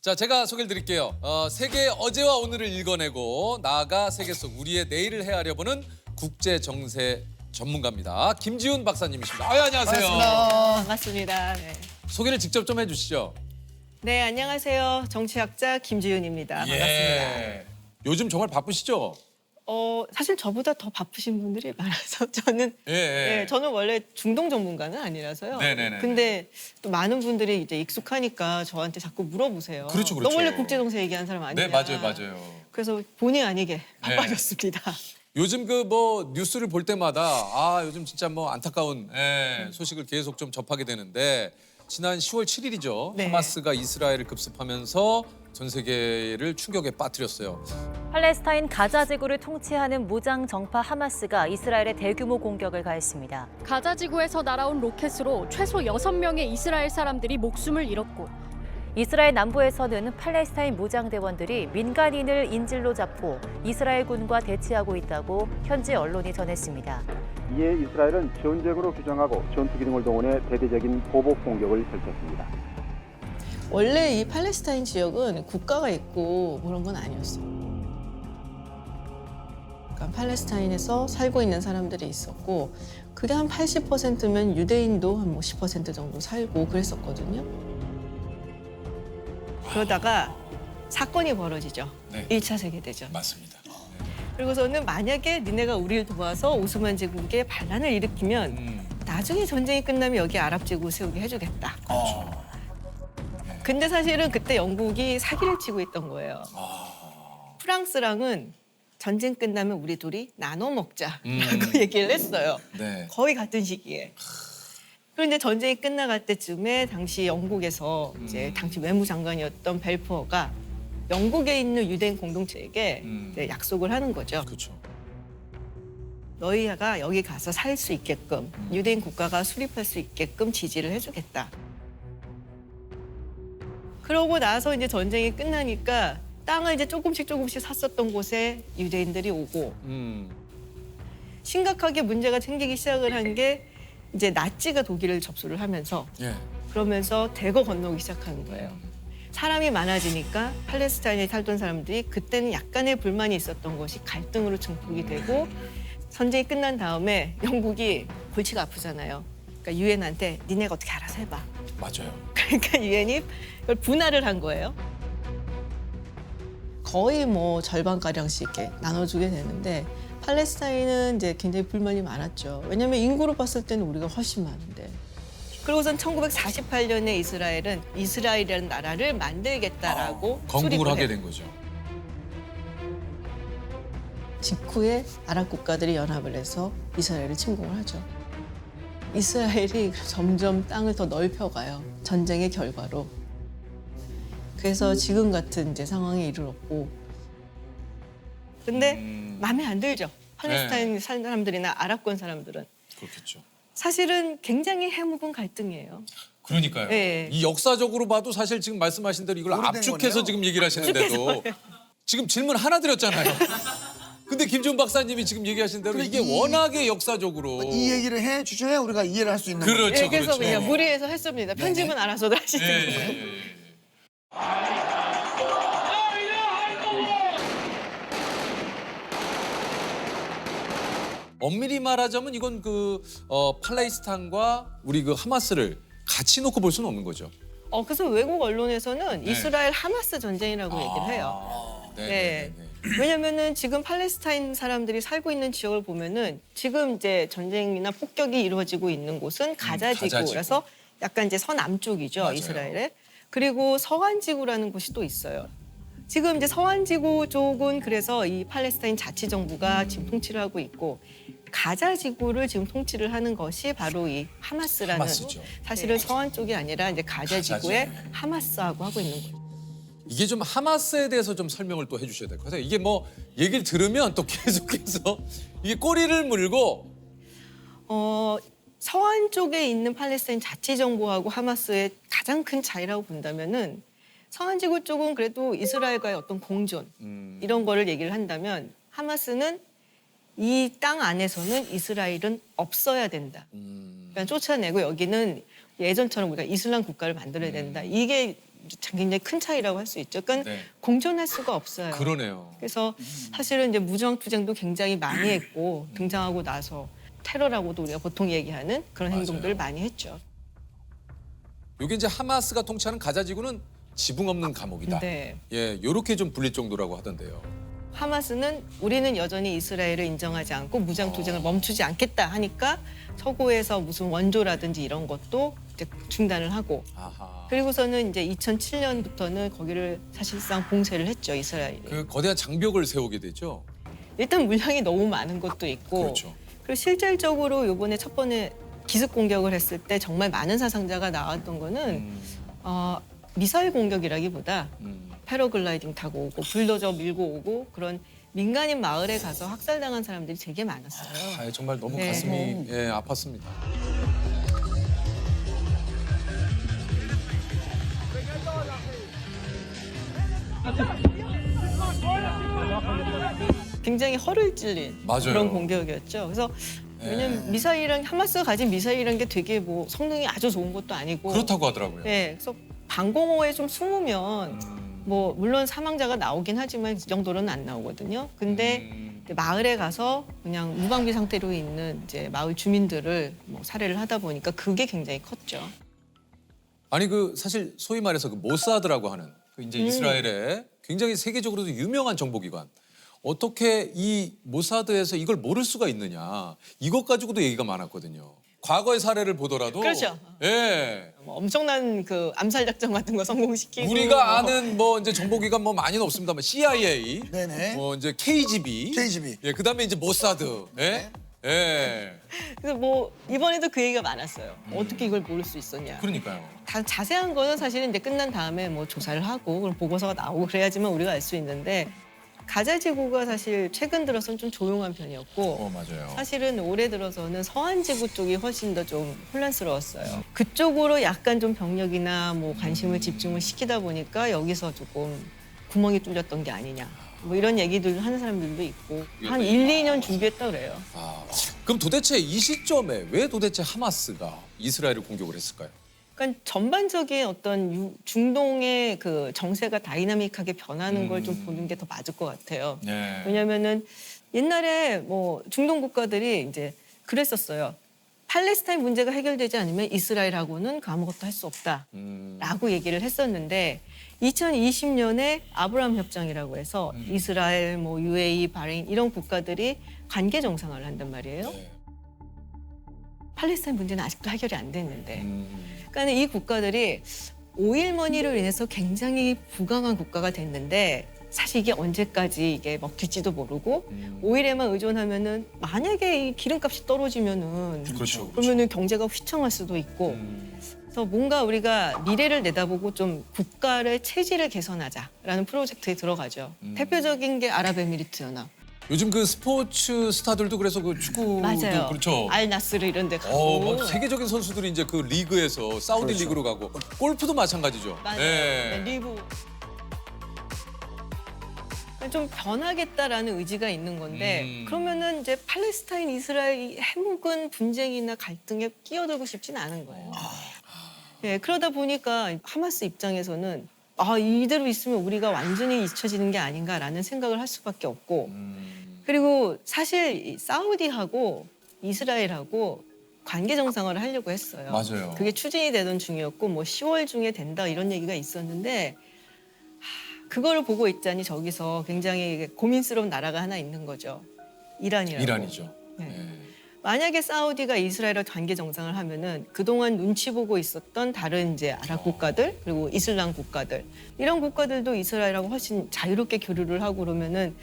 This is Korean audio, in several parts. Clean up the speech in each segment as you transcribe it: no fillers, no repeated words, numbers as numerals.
자, 제가 소개를 드릴게요. 세계의 어제와 오늘을 읽어내고 나아가 세계 속 우리의 내일을 헤아려보는 국제 정세 전문가입니다. 김지훈 박사님이십니다. 안녕하세요. 반갑습니다. 네. 소개를 직접 좀 해주시죠. 네, 안녕하세요. 정치학자 김지윤입니다. 반갑습니다. 요즘 정말 바쁘시죠? 사실 저보다 더 바쁘신 분들이 많아서 저는 저는 원래 중동 전문가는 아니라서요. 네네네. 근데 또 많은 분들이 이제 익숙하니까 저한테 자꾸 물어보세요. 그렇죠, 너 그렇죠. 원래 국제 정세 얘기하는 사람 아니냐? 네, 맞아요. 그래서 본의 아니게 바빠졌습니다. 요즘 그 뭐 뉴스를 볼 때마다 요즘 진짜 뭐 안타까운 소식을 계속 좀 접하게 되는데 지난 10월 7일이죠. 네. 하마스가 이스라엘을 급습하면서 전 세계를 충격에 빠뜨렸어요. 팔레스타인 가자 지구를 통치하는 무장 정파 하마스가 이스라엘에 대규모 공격을 가했습니다. 가자 지구에서 날아온 로켓으로 최소 6명의 이스라엘 사람들이 목숨을 잃었고 이스라엘 남부에서는 팔레스타인 무장대원들이 민간인을 인질로 잡고 이스라엘군과 대치하고 있다고 현지 언론이 전했습니다. 이에 이스라엘은 전쟁으로 규정하고 전투기능을 동원해 대대적인 보복 공격을 펼쳤습니다. 원래 이 팔레스타인 지역은 국가가 있고 그런 건 아니었어요. 그러니까 팔레스타인에서 살고 있는 사람들이 있었고 그게 한 80%면 유대인도 한 10% 정도 살고 그랬었거든요. 그러다가 사건이 벌어지죠. 네. 1차 세계대전. 맞습니다. 그리고서는 만약에 니네가 우리를 도와서 오스만 제국에 반란을 일으키면 나중에 전쟁이 끝나면 여기 아랍 제국 세우게 해주겠다. 근데 사실은 그때 영국이 사기를 치고 있던 거예요. 프랑스랑은 전쟁 끝나면 우리 둘이 나눠 먹자라고 얘기를 했어요. 네. 거의 같은 시기에. 그런데 전쟁이 끝나갈 때쯤에 당시 영국에서 이제 당시 외무장관이었던 벨포어가 영국에 있는 유대인 공동체에게 이제 약속을 하는 거죠. 그렇죠. 너희가 여기 가서 살 수 있게끔 유대인 국가가 수립할 수 있게끔 지지를 해주겠다. 그러고 나서 이제 전쟁이 끝나니까 땅을 이제 조금씩 샀었던 곳에 유대인들이 오고 심각하게 문제가 생기기 시작을 한 게 이제 나치가 독일을 접수를 하면서 그러면서 대거 건너기 시작하는 거예요. 사람이 많아지니까 팔레스타인에 살던 사람들이 그때는 약간의 불만이 있었던 것이 갈등으로 증폭이 되고 전쟁이 끝난 다음에 영국이 골치가 아프잖아요. 그러니까 유엔한테 니네가 어떻게 알아서 해봐. 맞아요. 그러니까 유엔이 그걸 분할을 한 거예요. 거의 뭐 절반가량씩 이렇게 나눠주게 되는데 팔레스타인은 이제 굉장히 불만이 많았죠. 왜냐하면 인구로 봤을 때는 우리가 훨씬 많은데. 그리고선 1948년에 이스라엘은 이스라엘이라는 나라를 만들겠다라고 건국을 수립을 하게 해요. 된 거죠. 직후에 아랍 국가들이 연합을 해서 이스라엘을 침공을 하죠. 이스라엘이 점점 땅을 더 넓혀가요. 전쟁의 결과로. 그래서 지금 같은 이제 상황에 이르렀고. 근데 마음에 안 들죠. 팔레스타인 사람들이나 아랍권 사람들은. 그렇겠죠. 사실은 굉장히 해묵은 갈등이에요. 그러니까요. 네. 이 역사적으로 봐도 사실 지금 말씀하신 대로 이걸 오래된 압축해서 거네요. 지금 얘기를 하시는데도 지금 질문 하나 드렸잖아요. 근데 김지훈 박사님이 지금 얘기하신 대로 이게 워낙에 역사적으로 이 얘기를 해 주셔야 우리가 이해를 할 수 있는 거예요. 그렇죠. 네, 그래서 그렇죠. 그냥 무리해서 했습니다. 편집은 알아서도 하시는 거예요. 엄밀히 말하자면 이건 팔레스타인과 우리 하마스를 같이 놓고 볼 수는 없는 거죠. 그래서 외국 언론에서는 이스라엘 하마스 전쟁이라고 얘기를 해요. 네. 왜냐면은 지금 팔레스타인 사람들이 살고 있는 지역을 보면은 지금 이제 전쟁이나 폭격이 이루어지고 있는 곳은 가자 지구라서 약간 이제 서남쪽이죠, 맞아요. 이스라엘에. 그리고 서안 지구라는 곳이 또 있어요. 지금 이제 서안 지구 쪽은 그래서 이 팔레스타인 자치정부가 지금 통치를 하고 있고 가자 지구를 지금 통치를 하는 것이 바로 이 하마스라는 하마스죠. 사실은 서안 쪽이 아니라 이제 가자 지구의 지구. 하마스하고 하고 있는 거죠. 이게 좀 하마스에 대해서 좀 설명을 또 해주셔야 될 것 같아요. 이게 뭐 얘기를 들으면 또 계속해서 이게 꼬리를 물고 서안 쪽에 있는 팔레스타인 자치정부하고 하마스의 가장 큰 차이라고 본다면은 서안 지구 쪽은 그래도 이스라엘과의 어떤 공존 이런 거를 얘기를 한다면 하마스는 이 땅 안에서는 이스라엘은 없어야 된다. 그러니까 쫓아내고 여기는 예전처럼 우리가 이슬람 국가를 만들어야 된다. 이게 굉장히 큰 차이라고 할 수 있죠. 그러니까 네. 공존할 수가 없어요. 그러네요. 그래서 사실은 이제 무장투쟁도 굉장히 많이 했고 등장하고 나서 테러라고도 우리가 보통 얘기하는 그런 맞아요. 행동들을 많이 했죠. 이게 이제 하마스가 통치하는 가자 지구는 지붕 없는 감옥이다. 네. 예, 요렇게 좀 불릴 정도라고 하던데요. 하마스는 우리는 여전히 이스라엘을 인정하지 않고 무장투쟁을 멈추지 않겠다 하니까 서구에서 무슨 원조라든지 이런 것도 이제 중단을 하고 아하. 그리고서는 이제 2007년부터는 거기를 사실상 봉쇄를 했죠, 이스라엘이. 그 거대한 장벽을 세우게 되죠. 일단 물량이 너무 많은 것도 있고 그렇죠. 그리고 실질적으로 요번에 첫 번에 기습 공격을 했을 때 정말 많은 사상자가 나왔던 거는 미사일 공격이라기보다 패러글라이딩 타고 오고 불도저 밀고 오고 그런 민간인 마을에 가서 학살당한 사람들이 되게 많았어요. 아, 정말 너무 네. 가슴이 예, 아팠습니다. 굉장히 허를 찔린 맞아요. 그런 공격이었죠. 그래서 왜냐면 미사일이랑 하마스가 가진 미사일이라는 게 되게 뭐 성능이 아주 좋은 것도 아니고 그렇다고 하더라고요. 네, 그래서 방공호에 좀 숨으면 뭐 물론 사망자가 나오긴 하지만 이 정도로는 안 나오거든요. 근데 이제 마을에 가서 그냥 무방비 상태로 있는 이제 마을 주민들을 뭐 살해를 하다 보니까 그게 굉장히 컸죠. 아니 그 사실 소위 말해서 그 모사드라고 하는 그 이제 이스라엘의 굉장히 세계적으로도 유명한 정보기관. 어떻게 이 모사드에서 이걸 모를 수가 있느냐. 이것 가지고도 얘기가 많았거든요. 과거의 사례를 보더라도 그렇죠. 예. 뭐 엄청난 그 암살 작전 같은 거 성공시키고 우리가 아는 뭐 이제 정보기관 뭐 많이는 없습니다만 CIA, 네네. 뭐 이제 KGB, KGB. 그다음에 이제 모사드, 예, 예. 그래서 뭐 이번에도 그 얘기가 많았어요. 어떻게 이걸 모를 수 있었냐. 그러니까요. 다 자세한 거는 사실은 이제 끝난 다음에 뭐 조사를 하고 그럼 보고서가 나오고 그래야지만 우리가 알 수 있는데 가자 지구가 사실 최근 들어서는 좀 조용한 편이었고 맞아요. 사실은 올해 들어서는 서한 지구 쪽이 훨씬 더 좀 혼란스러웠어요. 그쪽으로 약간 좀 병력이나 뭐 관심을 집중을 시키다 보니까 여기서 조금 구멍이 뚫렸던 게 아니냐. 뭐 이런 얘기들 하는 사람들도 있고 한 1, 2년 준비했다 그래요. 아, 그럼 도대체 이 시점에 왜 도대체 하마스가 이스라엘을 공격을 했을까요? 그러니까 전반적인 어떤 중동의 그 정세가 다이나믹하게 변하는 걸 좀 보는 게 더 맞을 것 같아요. 네. 왜냐하면은 옛날에 뭐 중동 국가들이 이제 그랬었어요. 팔레스타인 문제가 해결되지 않으면 이스라엘하고는 아무것도 할 수 없다라고 얘기를 했었는데 2020년에 아브라함 협정이라고 해서 이스라엘, 뭐 UAE, 바레인 이런 국가들이 관계 정상화를 한단 말이에요. 네. 팔레스타인 문제는 아직도 해결이 안 됐는데. 그러니까 이 국가들이 오일머니로 인해서 굉장히 부강한 국가가 됐는데 사실 이게 언제까지 이게 먹힐지도 모르고 오일에만 의존하면은 만약에 이 기름값이 떨어지면은 그렇죠. 그러면은 경제가 휘청할 수도 있고 그래서 뭔가 우리가 미래를 내다보고 좀 국가의 체질을 개선하자라는 프로젝트에 들어가죠. 대표적인 게 아랍에미리트 연합. 요즘 그 스포츠 스타들도 그래서 그 축구도 맞아요. 그렇죠. 알나스르 이런 데 가고. 막 세계적인 선수들이 이제 그 리그에서 사우디 리그로 가고 골프도 마찬가지죠. 맞아요. 예. 네, 리브. 좀 변하겠다라는 의지가 있는 건데 그러면은 이제 팔레스타인 이스라엘 해묵은 분쟁이나 갈등에 끼어들고 싶지는 않은 거예요. 예, 그러다 보니까 하마스 입장에서는 이대로 있으면 우리가 완전히 잊혀지는 게 아닌가라는 생각을 할 수밖에 없고 그리고 사실 사우디하고 이스라엘하고 관계 정상화를 하려고 했어요. 맞아요. 그게 추진이 되던 중이었고 뭐 10월 중에 된다 이런 얘기가 있었는데 그거를 보고 있자니 저기서 굉장히 고민스러운 나라가 하나 있는 거죠. 이란이라고. 이란이죠. 네. 예. 만약에 사우디가 이스라엘과 관계 정상을 하면은 그동안 눈치 보고 있었던 다른 이제 아랍 국가들 그리고 이슬람 국가들 이런 국가들도 이스라엘하고 훨씬 자유롭게 교류를 하고 그러면은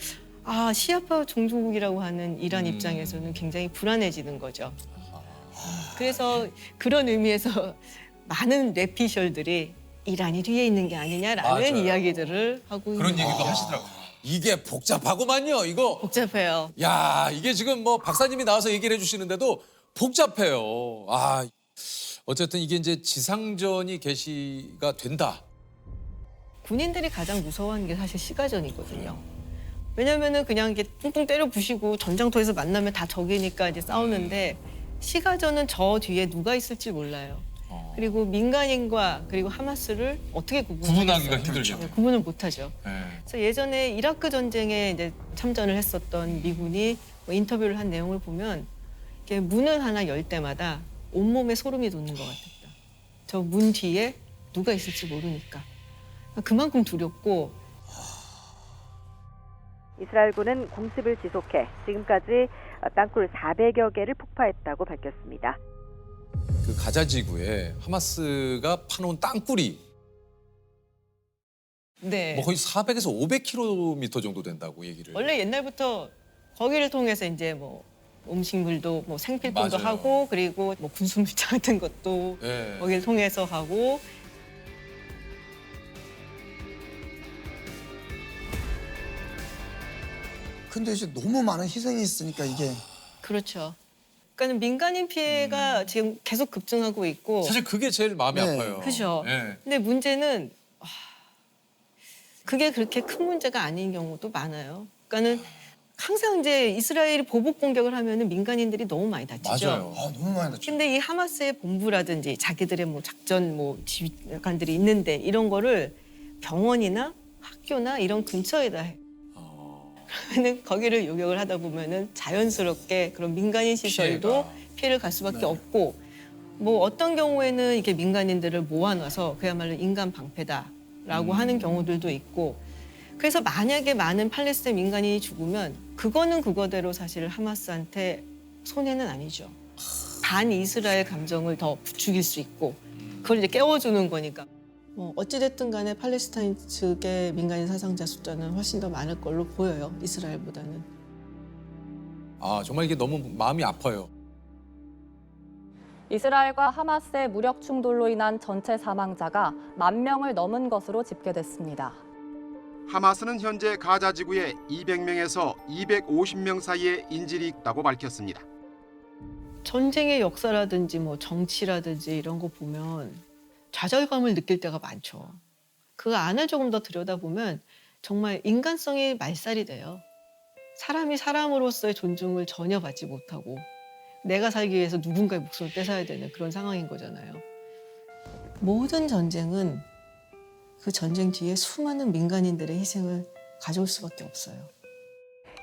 시아파 종주국이라고 하는 이란 입장에서는 굉장히 불안해지는 거죠. 그래서 그런 의미에서 많은 뇌피셜들이 이란이 뒤에 있는 게 아니냐라는 맞아요. 이야기들을 하고 그런 있는 얘기도 거죠. 하시더라고요. 이게 복잡하구만요, 이거. 복잡해요. 야, 이게 지금 뭐 박사님이 나와서 얘기를 해주시는데도 복잡해요. 어쨌든 이게 이제 지상전이 개시가 된다. 군인들이 가장 무서워하는 게 사실 시가전이거든요. 왜냐면은 그냥 이게 뚱뚱 때려 부시고 전장터에서 만나면 다 적이니까 이제 싸우는데 시가전은 저 뒤에 누가 있을지 몰라요. 그리고 민간인과 그리고 하마스를 어떻게 구분하기가 구분하겠어요? 힘들죠. 구분을 못하죠. 네. 그래서 예전에 이라크 전쟁에 이제 참전을 했었던 미군이 뭐 인터뷰를 한 내용을 보면 이렇게 문을 하나 열 때마다 온몸에 소름이 돋는 것 같았다. 저 문 뒤에 누가 있을지 모르니까. 그만큼 두렵고. 이스라엘군은 공습을 지속해 지금까지 땅굴 400여 개를 폭파했다고 밝혔습니다. 그 가자 지구에 하마스가 파놓은 땅굴이 네. 뭐 거의 400에서 500km 정도 된다고 얘기를. 원래 옛날부터 거기를 통해서 이제 뭐 음식물도 뭐 생필품도 맞아요. 하고 그리고 뭐 군수물자 같은 것도 네. 거기를 통해서 하고. 근데 이제 너무 많은 희생이 있으니까 이게 그렇죠. 그러니까 민간인 피해가 지금 계속 급증하고 있고. 사실 그게 제일 마음이 네. 아파요. 그죠. 네. 근데 문제는 그게 그렇게 큰 문제가 아닌 경우도 많아요. 그러니까는 항상 이제 이스라엘이 보복 공격을 하면은 민간인들이 너무 많이 다치죠. 맞아요. 너무 많이 다쳐. 근데 이 하마스의 본부라든지 자기들의 뭐 작전 뭐 지휘관들이 있는데 이런 거를 병원이나 학교나 이런 근처에다 해. 그러면은 거기를 요격을 하다 보면은 자연스럽게 그런 민간인 시설도 피해를 갈 수밖에 네. 없고, 뭐 어떤 경우에는 이게 민간인들을 모아놔서 그야말로 인간 방패다라고 하는 경우들도 있고. 그래서 만약에 많은 팔레스타인 민간인이 죽으면 그거는 그거대로 사실 하마스한테 손해는 아니죠. 반 이스라엘 감정을 더 부추길 수 있고 그걸 이제 깨워주는 거니까. 뭐 어찌됐든 간에 팔레스타인 측의 민간인 사상자 숫자는 훨씬 더 많을 걸로 보여요. 이스라엘보다는. 아 정말 이게 너무 마음이 아파요. 이스라엘과 하마스의 무력 충돌로 인한 전체 사망자가 10,000명을 넘은 것으로 집계됐습니다. 하마스는 현재 가자 지구에 200명에서 250명 사이의 인질이 있다고 밝혔습니다. 전쟁의 역사라든지 뭐 정치라든지 이런 거 보면 좌절감을 느낄 때가 많죠. 그 안을 조금 더 들여다보면 정말 인간성이 말살이 돼요. 사람이 사람으로서의 존중을 전혀 받지 못하고 내가 살기 위해서 누군가의 목숨을 뺏어야 되는 그런 상황인 거잖아요. 모든 전쟁은 그 전쟁 뒤에 수많은 민간인들의 희생을 가져올 수밖에 없어요.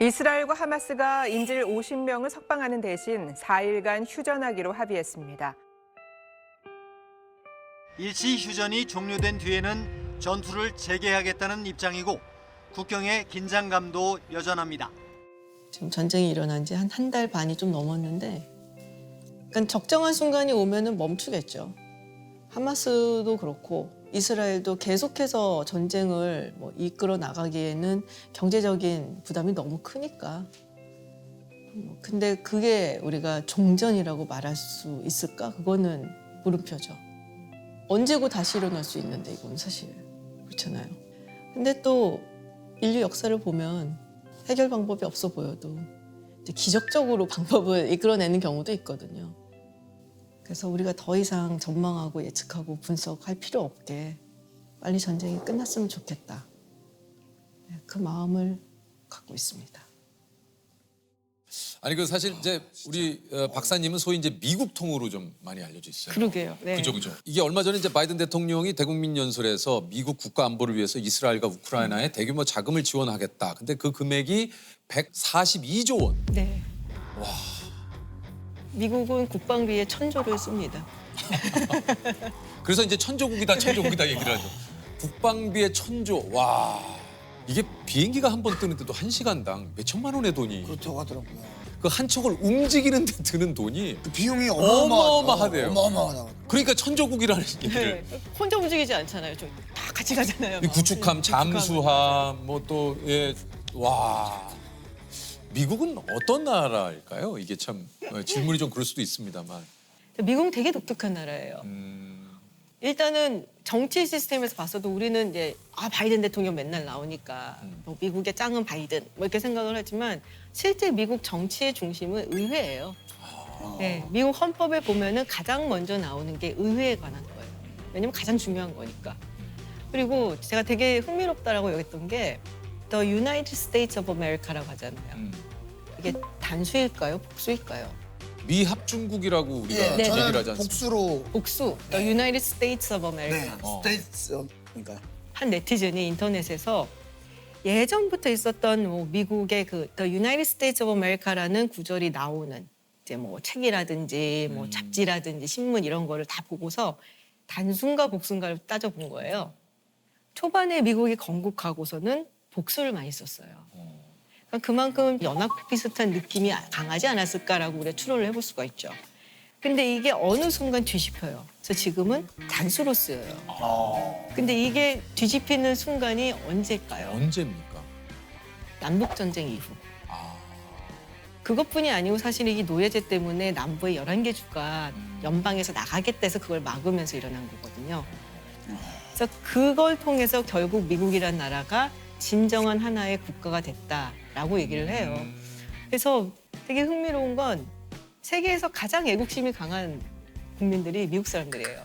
이스라엘과 하마스가 인질 50명을 석방하는 대신 4일간 휴전하기로 합의했습니다. 일시 휴전이 종료된 뒤에는 전투를 재개하겠다는 입장이고 국경의 긴장감도 여전합니다. 지금 전쟁이 일어난 지 한 달 반이 좀 넘었는데, 그러니까 적정한 순간이 오면은 멈추겠죠. 하마스도 그렇고 이스라엘도 계속해서 전쟁을 뭐 이끌어 나가기에는 경제적인 부담이 너무 크니까. 근데 그게 우리가 종전이라고 말할 수 있을까? 그거는 물음표죠. 언제고 다시 일어날 수 있는데 이건 사실 그렇잖아요. 근데 또 인류 역사를 보면 해결 방법이 없어 보여도 이제 기적적으로 방법을 이끌어내는 경우도 있거든요. 그래서 우리가 더 이상 전망하고 예측하고 분석할 필요 없게 빨리 전쟁이 끝났으면 좋겠다. 그 마음을 갖고 있습니다. 아니 그 사실 이제 우리 박사님은 소위 이제 미국 통으로 좀 많이 알려져 있어요. 그러게요. 네. 그죠. 이게 얼마 전에 이제 바이든 대통령이 대국민 연설에서 미국 국가 안보를 위해서 이스라엘과 우크라이나에 대규모 자금을 지원하겠다. 근데 그 금액이 142조 원. 네. 와. 미국은 국방비에 1,000조를 씁니다. 그래서 이제 천조국이다 얘기를 하죠. 국방비에 1,000조. 와. 이게 비행기가 한 번 뜨는데도 1시간당 몇 천만 원의 돈이. 그렇다고 하더라고요. 그 한 척을 움직이는 데 드는 돈이 그 비용이 어마어마하대요. 어마어마하다. 그러니까 천조국이라는 얘기를. 네. 혼자 움직이지 않잖아요. 저 다 같이 가잖아요. 이 구축함, 잠수함, 뭐 또 예, 와. 미국은 어떤 나라일까요? 이게 참 질문이 좀 그럴 수도 있습니다만. 미국은 되게 독특한 나라예요. 일단은 정치 시스템에서 봤어도 우리는 이제 바이든 대통령 맨날 나오니까 뭐 미국의 짱은 바이든 뭐 이렇게 생각을 하지만 실제 미국 정치의 중심은 의회예요. 네, 미국 헌법에 보면은 가장 먼저 나오는 게 의회에 관한 거예요. 왜냐면 가장 중요한 거니까. 그리고 제가 되게 흥미롭다라고 여겼던 게 The United States of America라고 하잖아요. 이게 단수일까요? 복수일까요? 미합중국이라고 우리가 예, 얘기를 저는 하지 않습니까? 복수로 복수, The United States of America. 네, 스테이츠 그러니까 한 네티즌이 인터넷에서 예전부터 있었던 뭐 미국의 그 The United States of America라는 구절이 나오는 이제 뭐 책이라든지 뭐 잡지라든지 신문 이런 거를 다 보고서 단순가 복순가를 따져본 거예요. 초반에 미국이 건국하고서는 복수를 많이 썼어요. 그러니까 그만큼 연합 비슷한 느낌이 강하지 않았을까라고 우리가 추론을 해볼 수가 있죠. 근데 이게 어느 순간 뒤집혀요. 그래서 지금은 단수로 쓰여요. 근데 이게 뒤집히는 순간이 언제일까요? 언제입니까? 남북전쟁 이후. 아, 그것뿐이 아니고 사실 이 노예제 때문에 남부의 11개 주가 연방에서 나가겠다 해서 그걸 막으면서 일어난 거거든요. 그래서 그걸 통해서 결국 미국이란 나라가 진정한 하나의 국가가 됐다라고 얘기를 해요. 그래서 되게 흥미로운 건 세계에서 가장 애국심이 강한 국민들이 미국 사람들이에요.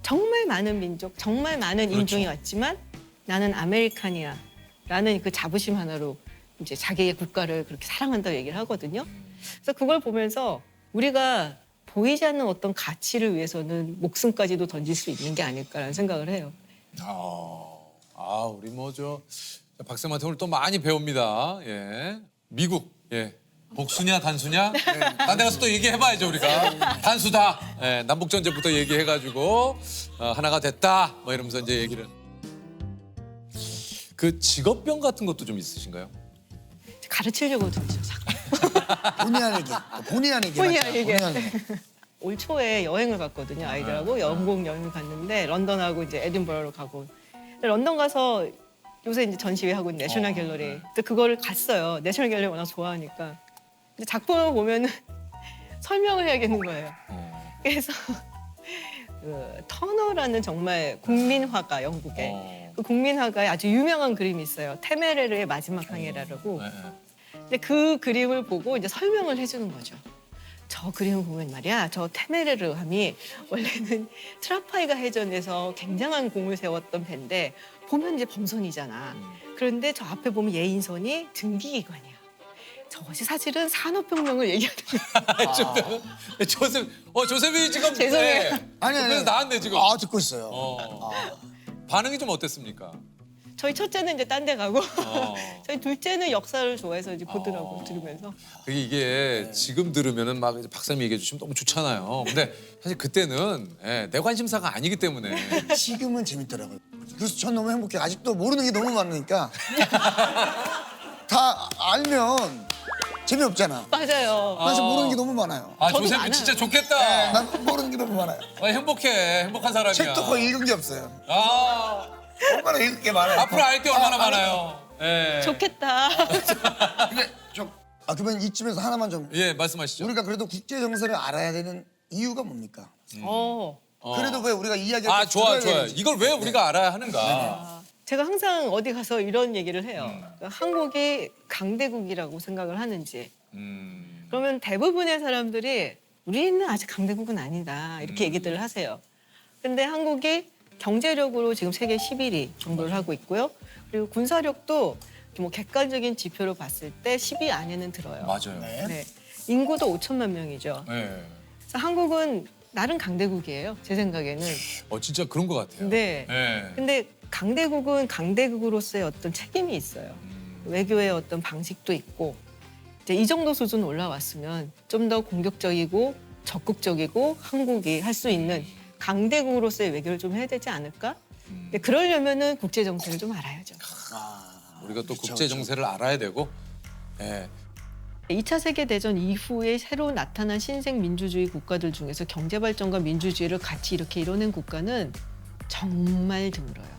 정말 많은 민족, 정말 많은 인종이 왔지만 나는 아메리칸이야라는 그 자부심 하나로 이제 자기의 국가를 그렇게 사랑한다고 얘기를 하거든요. 그래서 그걸 보면서 우리가 보이지 않는 어떤 가치를 위해서는 목숨까지도 던질 수 있는 게 아닐까라는 생각을 해요. 우리 박쌤한테 오늘 또 많이 배웁니다. 예, 미국, 예. 복수냐 단수냐? 딴 데 가서 또 얘기해봐야죠 우리가. 단수다. 예, 남북전쟁부터 얘기해가지고 하나가 됐다. 뭐 이러면서 이제 얘기를. 그 직업병 같은 것도 좀 있으신가요? 가르치려고 들죠. 본의 아니게 본의 아니게. 본의 아니게. 올 초에 여행을 갔거든요. 아이들하고 영국 여행을 갔는데 런던하고 이제 에딘버러로 가고. 근데 런던 가서 요새 이제 전시회 하고 있는 내셔널 갤러리. 근데 그거를 갔어요. 내셔널 갤러리 워낙 좋아하니까. 근데 작품을 보면은 설명을 해야겠는 거예요. 그래서 그 터너라는 정말 국민화가 영국의 그 국민화가의 아주 유명한 그림이 있어요. 테메레르의 마지막 항해라고. 근데 그 그림을 보고 이제 설명을 해주는 거죠. 저 그림을 보면 말이야, 저 테메레르 함이 원래는 트라파이가 해전에서 굉장한 공을 세웠던 배인데 보면 이제 범선이잖아. 그런데 저 앞에 보면 예인선이 등기기관이야. 저것이 사실은 산업혁명을 얘기하는 거예요. 조셉이 지금 죄송해요. 아니 그래서 나왔네 지금. 듣고 있어요. 반응이 좀 어땠습니까? 저희 첫째는 이제 딴 데 가고 저희 둘째는 역사를 좋아해서 이제 보더라고 들으면서. 이게 지금 들으면은 막 이제 박사님 얘기해 주시면 너무 좋잖아요. 근데 사실 그때는 내 관심사가 아니기 때문에. 지금은 재밌더라고요. 그래서 전 너무 행복해요. 아직도 모르는 게 너무 많으니까 다 알면 재미없잖아. 맞아요. 사실 모르는 게 너무 많아요. 저도 조셉이 많아요. 진짜 좋겠다. 난 모르는 게 너무 많아요. 행복한 사람이야. 책도 거의 읽은 게 없어요. 얼마나 읽을 게 많아요. 앞으로 알 게 얼마나 많아요. 예. 좋겠다. 근데 그러면 이쯤에서 하나만 좀. 예, 말씀하시죠. 우리가 그래도 국제 정세를 알아야 되는 이유가 뭡니까? 그래도 왜 우리가 이야기할 때 좋아요. 되는지. 이걸 왜 우리가 알아야 하는가? 제가 항상 어디 가서 이런 얘기를 해요. 그러니까 한국이 강대국이라고 생각을 하는지. 그러면 대부분의 사람들이 우리는 아직 강대국은 아니다 이렇게 얘기들을 하세요. 근데 한국이 경제력으로 지금 세계 11위 정도를 하고 있고요. 그리고 군사력도 뭐 객관적인 지표로 봤을 때 10위 안에는 들어요. 맞아요. 네. 인구도 5천만 명이죠. 네. 그래서 한국은 나름 강대국이에요. 제 생각에는. 진짜 그런 것 같아요. 네. 네. 근데 강대국은 강대국으로서의 어떤 책임이 있어요. 외교의 어떤 방식도 있고 이제 이 정도 수준 올라왔으면 좀 더 공격적이고 적극적이고 한국이 할 수 있는 강대국으로서의 외교를 좀 해야 되지 않을까? 근데 그러려면은 국제 정세를 좀 알아야죠. 우리가 또 국제 정세를 알아야 되고. 예. 2차 세계대전 이후에 새로 나타난 신생 민주주의 국가들 중에서 경제 발전과 민주주의를 같이 이렇게 이뤄낸 국가는 정말 드물어요.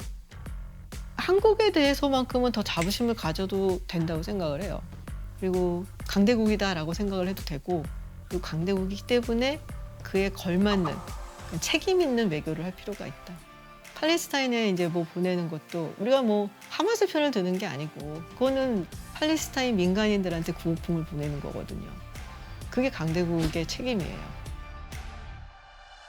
한국에 대해서만큼은 더 자부심을 가져도 된다고 생각을 해요. 그리고 강대국이다라고 생각을 해도 되고, 그리고 강대국이기 때문에 그에 걸맞는 책임 있는 외교를 할 필요가 있다. 팔레스타인에 이제 뭐 보내는 것도 우리가 뭐 하마스 편을 드는 게 아니고 그거는 팔레스타인 민간인들한테 구호품을 보내는 거거든요. 그게 강대국의 책임이에요.